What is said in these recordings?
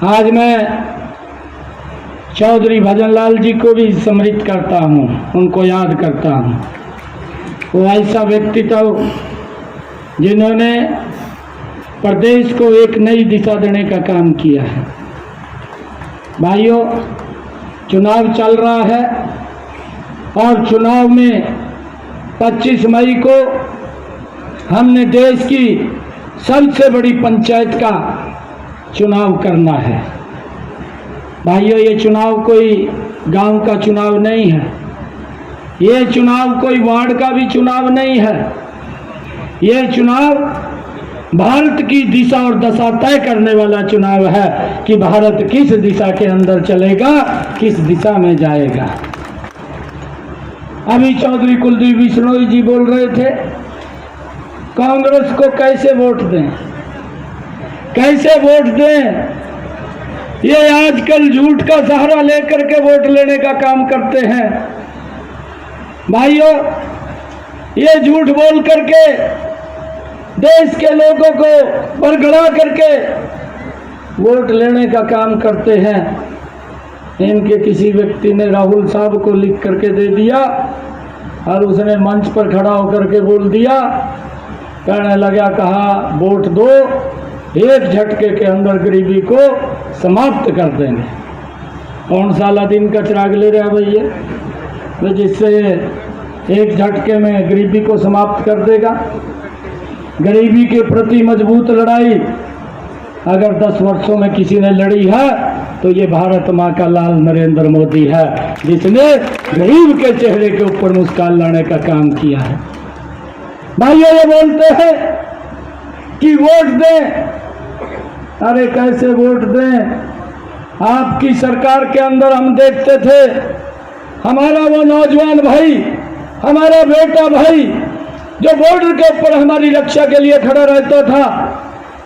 आज मैं चौधरी भजनलाल जी को भी स्मृत करता हूँ, उनको याद करता हूँ। वो ऐसा व्यक्तित्व जिन्होंने प्रदेश को एक नई दिशा देने का काम किया है। भाइयों, चुनाव चल रहा है और चुनाव में 25 मई को हमने देश की सबसे बड़ी पंचायत का चुनाव करना है। भाइयों, ये चुनाव कोई गांव का चुनाव नहीं है, ये चुनाव कोई वार्ड का भी चुनाव नहीं है। ये चुनाव भारत की दिशा और दशा तय करने वाला चुनाव है कि भारत किस दिशा के अंदर चलेगा, किस दिशा में जाएगा। अभी चौधरी कुलदीप बिश्नोई जी बोल रहे थे, कांग्रेस को कैसे वोट दें, कैसे वोट दें। ये आजकल झूठ का सहारा लेकर के वोट लेने का काम करते हैं। भाइयों, ये झूठ बोल करके देश के लोगों को बरगड़ा करके वोट लेने का काम करते हैं। इनके किसी व्यक्ति ने राहुल साहब को लिख करके दे दिया और उसने मंच पर खड़ा होकर के बोल दिया, कहने लगा, कहा वोट दो, एक झटके के अंदर गरीबी को समाप्त कर देंगे। कौन सा दिन का चिराग ले रहा भैया, तो जिससे एक झटके में गरीबी को समाप्त कर देगा। गरीबी के प्रति मजबूत लड़ाई अगर 10 वर्षों में किसी ने लड़ी है तो ये भारत माँ का लाल नरेंद्र मोदी है, जिसने गरीब के चेहरे के ऊपर मुस्कान लाने का काम किया है। भाइयों, ये बोलते हैं कि वोट दें। अरे कैसे वोट दें? आपकी सरकार के अंदर हम देखते थे, हमारा वो नौजवान भाई, हमारा बेटा भाई जो बॉर्डर के ऊपर हमारी रक्षा के लिए खड़ा रहता था,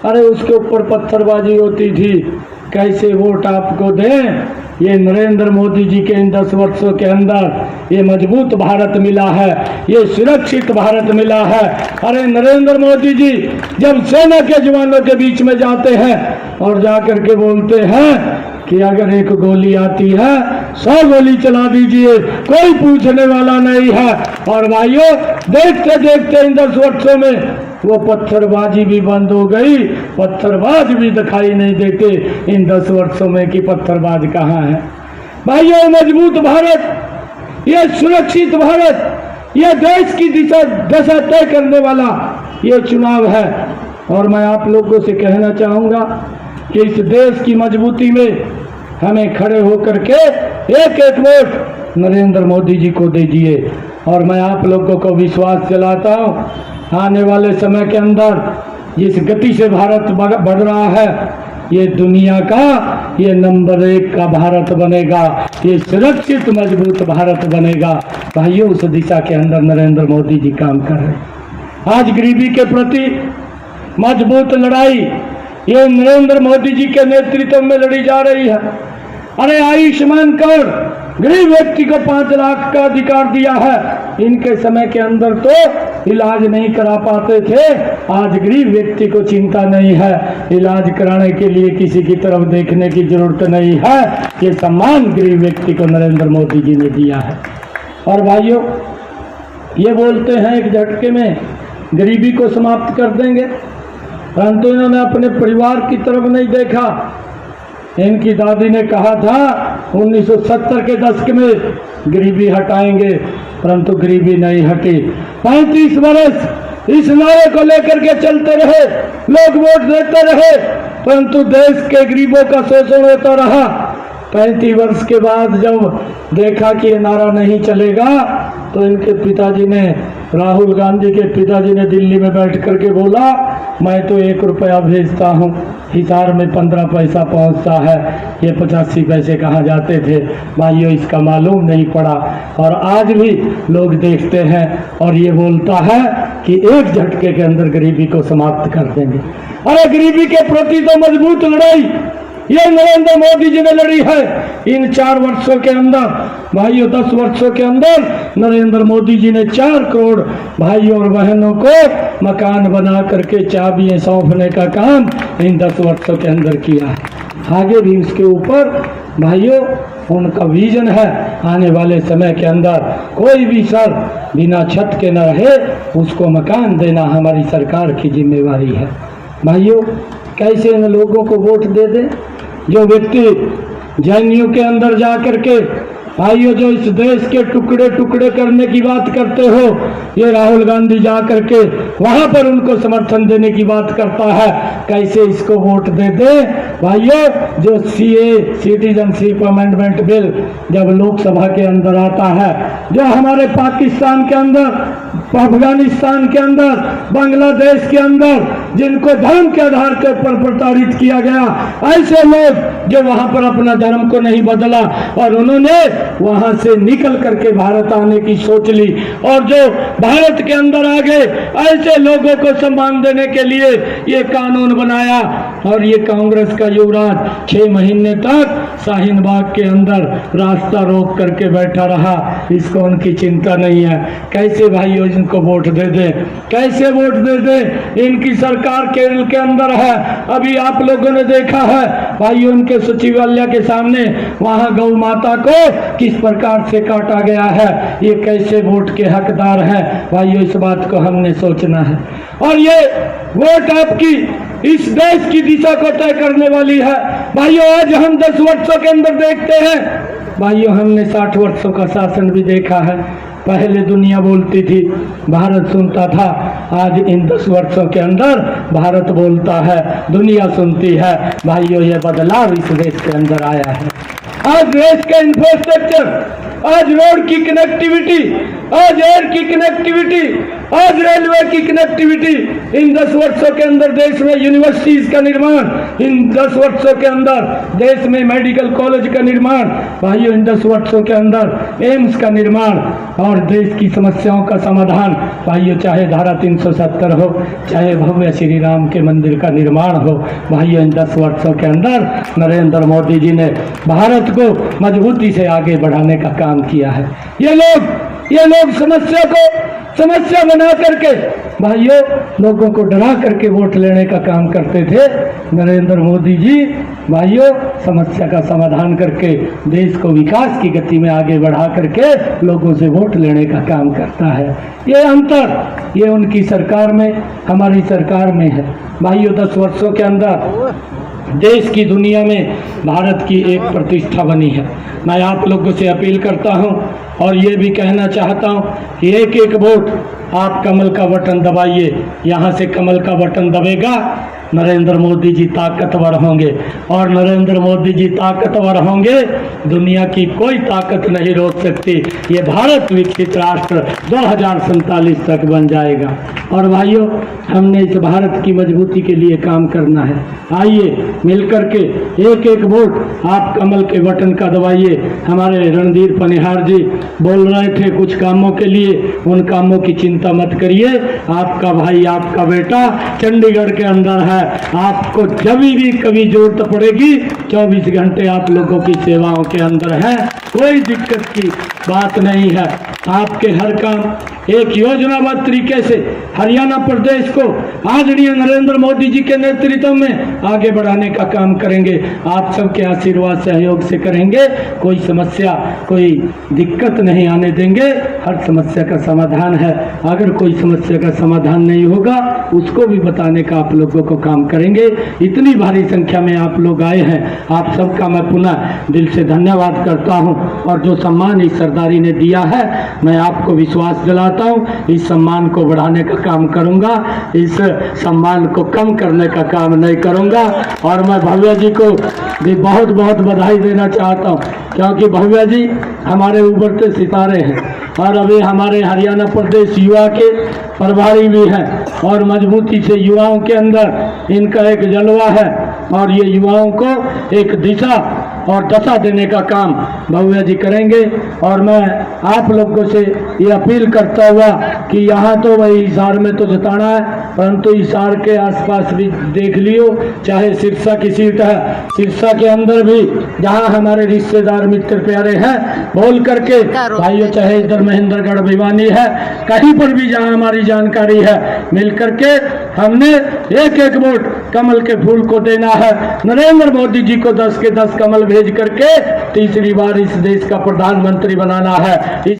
अरे उसके ऊपर पत्थरबाजी होती थी। कैसे वोट आपको दें? ये नरेंद्र मोदी जी के इन 10 वर्षों के अंदर ये मजबूत भारत मिला है, ये सुरक्षित भारत मिला है। अरे नरेंद्र मोदी जी जब सेना के जवानों के बीच में जाते हैं और जाकर के बोलते हैं कि अगर एक गोली आती है 100 गोली चला दीजिए, कोई पूछने वाला नहीं है। और भाइयों, देखते देखते इन 10 वर्षों में वो पत्थरबाजी भी बंद हो गई, पत्थरबाज भी दिखाई नहीं देते इन 10 वर्षों में कि पत्थरबाज कहाँ है। भाइयों, मजबूत भारत, ये सुरक्षित भारत, ये देश की दशा तय करने वाला ये चुनाव है। और मैं आप लोगों से कहना चाहूँगा कि इस देश की मजबूती में हमें खड़े होकर के एक एक वोट नरेंद्र मोदी जी को दीजिए। और मैं आप लोगों को विश्वास दिलाता हूँ, आने वाले समय के अंदर जिस गति से भारत बढ़ रहा है, ये दुनिया का ये नंबर 1 का भारत बनेगा, ये सुरक्षित मजबूत भारत बनेगा। भाइयों, उस दिशा के अंदर नरेंद्र मोदी जी काम कर रहे हैं। आज गरीबी के प्रति मजबूत लड़ाई ये नरेंद्र मोदी जी के नेतृत्व में लड़ी जा रही है। अरे आयुष्मान कार्ड गरीब व्यक्ति को 5 लाख का अधिकार दिया है। इनके समय के अंदर तो इलाज नहीं करा पाते थे, आज गरीब व्यक्ति को चिंता नहीं है, इलाज कराने के लिए किसी की तरफ देखने की जरूरत नहीं है। ये सम्मान गरीब व्यक्ति को नरेंद्र मोदी जी ने दिया है। और भाइयों, ये बोलते हैं एक झटके में गरीबी को समाप्त कर देंगे, परंतु इन्होंने अपने परिवार की तरफ नहीं देखा। इनकी दादी ने कहा था 1970 के दशक में गरीबी हटाएंगे, परंतु गरीबी नहीं हटी। 35 वर्ष इस नारे को लेकर के चलते रहे, लोग वोट देते रहे, परंतु देश के गरीबों का शोषण होता रहा। 35 वर्ष के बाद जब देखा कि ये नारा नहीं चलेगा, तो इनके पिताजी ने, राहुल गांधी के पिताजी ने दिल्ली में बैठ करके बोला, मैं तो 1 रुपया भेजता हूँ, हिसार में 15 पैसा पहुँचता है, ये 85 पैसे कहाँ जाते थे। भाइयों, इसका मालूम नहीं पड़ा और आज भी लोग देखते हैं और ये बोलता है कि एक झटके के अंदर गरीबी को समाप्त कर देंगे। अरे गरीबी के प्रति तो मजबूत लड़ाई ये नरेंद्र मोदी जी ने लड़ी है। इन 4 वर्षों के अंदर भाइयों, 10 वर्षों के अंदर नरेंद्र मोदी जी ने 4 करोड़ भाइयों और बहनों को मकान बना करके चाबियां सौंपने का काम इन 10 वर्षों के अंदर किया है। आगे भी उसके ऊपर भाइयों उनका विजन है, आने वाले समय के अंदर कोई भी सर बिना छत के न रहे, उसको मकान देना हमारी सरकार की जिम्मेवारी है। भाइयों कैसे इन लोगों को वोट दे दें जो व्यक्ति जेएनयू के अंदर जा करके भाइयों जो इस देश के टुकड़े टुकड़े करने की बात करते हो, ये राहुल गांधी जा करके वहां पर उनको समर्थन देने की बात करता है, कैसे इसको वोट दे दे। भाइयों जो सीए सिटीजनशिप अमेंडमेंट बिल जब लोकसभा के अंदर आता है, जो हमारे पाकिस्तान के अंदर, अफगानिस्तान के अंदर, बांग्लादेश के अंदर जिनको धर्म के आधार के ऊपर प्रताड़ित किया गया, ऐसे लोग जो वहां पर अपना धर्म को नहीं बदला और उन्होंने वहां से निकल करके भारत आने की सोच ली, और जो भारत के अंदर आ गए, ऐसे लोगों को सम्मान देने के लिए ये कानून बनाया। और ये कांग्रेस का युवराज 6 महीने तक शाहीन बाग के अंदर रास्ता रोक करके बैठा रहा, इसको उनकी चिंता नहीं है। कैसे भाइयों इनको वोट दे दे, कैसे वोट दे दे? इनकी सरकार केरल के अंदर है, अभी आप लोगों ने देखा है भाइयों उनके सचिवालय के सामने वहां गौ माता को किस प्रकार से काटा गया है। ये कैसे वोट के हकदार हैं भाइयों, इस बात को हमने सोचना है। और ये वोट आपकी इस देश की दिशा को तय करने वाली है। भाइयों आज हम 10 वर्षों के अंदर देखते हैं, भाइयों हमने 60 वर्षों का शासन भी देखा है। पहले दुनिया बोलती थी, भारत सुनता था, आज इन 10 वर्षों के अंदर भारत बोलता है, दुनिया सुनती है। भाइयों ये बदलाव इस देश के अंदर आया है। आज देश का इंफ्रास्ट्रक्चर, आज रोड की कनेक्टिविटी, आज एयर की कनेक्टिविटी, आज रेलवे की कनेक्टिविटी, इन 10 वर्षों के अंदर देश में यूनिवर्सिटीज का निर्माण, इन 10 वर्षों के अंदर देश में मेडिकल कॉलेज का निर्माण, भाइयों इन 10 वर्षों के अंदर एम्स का निर्माण और देश की समस्याओं का समाधान। भाइयों चाहे धारा 370 हो, चाहे भव्य श्री राम के मंदिर का निर्माण हो, भाइयों इन 10 वर्षों के अंदर नरेंद्र मोदी जी ने भारत को मजबूती से आगे बढ़ाने का काम किया है। ये लोग समस्या को समस्या बना करके भाइयों लोगों को डरा करके वोट लेने का काम करते थे। नरेंद्र मोदी जी भाइयों समस्या का समाधान करके देश को विकास की गति में आगे बढ़ा करके लोगों से वोट लेने का काम करता है। ये अंतर ये उनकी सरकार में हमारी सरकार में है। भाइयों 10 वर्षों के अंदर देश की दुनिया में भारत की एक प्रतिष्ठा बनी है। मैं आप लोगों से अपील करता हूं और ये भी कहना चाहता हूं कि एक एक वोट आप कमल का बटन दबाइए। यहाँ से कमल का बटन दबेगा, नरेंद्र मोदी जी ताकतवर होंगे, और नरेंद्र मोदी जी ताकतवर होंगे, दुनिया की कोई ताकत नहीं रोक सकती। ये भारत विकसित राष्ट्र 2047 तक बन जाएगा। और भाइयों हमने इस भारत की मजबूती के लिए काम करना है। आइए मिलकर के एक एक वोट आप कमल के बटन का दबाइए। हमारे रणधीर पनिहार जी बोल रहे थे कुछ कामों के लिए, उन कामों की चिंता मत करिए। आपका भाई आपका बेटा चंडीगढ़ के अंदर है, आपको जब भी कभी जरूरत पड़ेगी 24 घंटे आप लोगों की सेवाओं के अंदर है, कोई दिक्कत की बात नहीं है। आपके हर काम एक योजनाबद्ध तरीके से हरियाणा प्रदेश को आदरणीय नरेंद्र मोदी जी के नेतृत्व में आगे बढ़ाने का काम करेंगे। आप सबके आशीर्वाद सहयोग से करेंगे, कोई समस्या कोई दिक्कत नहीं आने देंगे, हर समस्या का समाधान है। अगर कोई समस्या का समाधान नहीं होगा उसको भी बताने का आप लोगों को काम करेंगे। इतनी भारी संख्या में आप लोग आए हैं, आप सबका मैं पुनः दिल से धन्यवाद करता हूं। और जो सम्मान इस सरदारी ने दिया है, मैं आपको विश्वास दिलाता हूं इस सम्मान को बढ़ाने का काम करूंगा, इस सम्मान को कम करने का काम नहीं करूंगा। और मैं भव्या जी को भी बहुत बहुत बधाई देना चाहता हूं, क्योंकि भव्या जी हमारे उभरते सितारे हैं और अभी हमारे हरियाणा प्रदेश युवा के प्रभारी भी हैं, और मजबूती से युवाओं के अंदर इनका एक जलवा है, और ये युवाओं को एक दिशा और दशा देने का काम भव्या जी करेंगे। और मैं आप लोगों से ये अपील करता हुआ कि यहाँ तो वही हिसार में तो जिताना है, परंतु हिसार के आसपास भी देख लियो, चाहे सिरसा की सीट है, सिरसा के अंदर भी जहां हमारे रिश्तेदार मित्र प्यारे हैं, बोल करके भाइयों, चाहे इधर महेंद्रगढ़ भिवानी है, कहीं पर भी जहां हमारी जानकारी है, मिल करके हमने एक एक वोट कमल के फूल को देना है। नरेंद्र मोदी जी को 10 के 10 कमल भेज करके तीसरी बार इस देश का प्रधानमंत्री बनाना है।